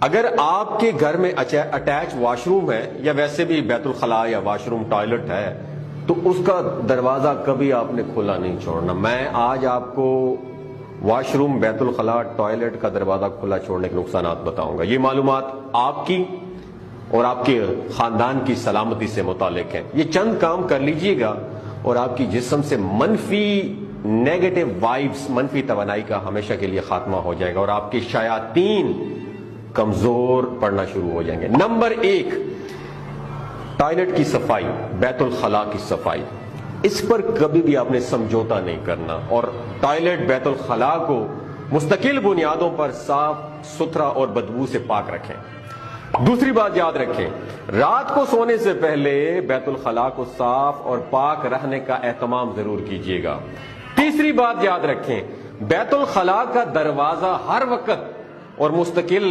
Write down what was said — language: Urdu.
اگر آپ کے گھر میں اٹیچ واش روم ہے یا ویسے بھی بیت الخلاء یا واش روم ٹوائلٹ ہے تو اس کا دروازہ کبھی آپ نے کھلا نہیں چھوڑنا. میں آج آپ کو واش روم، بیت الخلاء، ٹوائلٹ کا دروازہ کھلا چھوڑنے کے نقصانات بتاؤں گا. یہ معلومات آپ کی اور آپ کے خاندان کی سلامتی سے متعلق ہیں. یہ چند کام کر لیجئے گا اور آپ کی جسم سے منفی نیگیٹو وائبس، منفی توانائی کا ہمیشہ کے لیے خاتمہ ہو جائے گا اور آپ کے شیاطین کمزور پڑنا شروع ہو جائیں گے. نمبر 1، ٹوائلٹ کی صفائی، بیت الخلاء کی صفائی. اس پر کبھی بھی آپ نے سمجھوتا نہیں کرنا اور ٹوائلٹ، بیت الخلاء کو مستقل بنیادوں پر صاف ستھرا اور بدبو سے پاک رکھیں. دوسری بات یاد رکھیں، رات کو سونے سے پہلے بیت الخلاء کو صاف اور پاک رکھنے کا اہتمام ضرور کیجیے گا. تیسری بات یاد رکھیں، بیت الخلاء کا دروازہ ہر وقت اور مستقل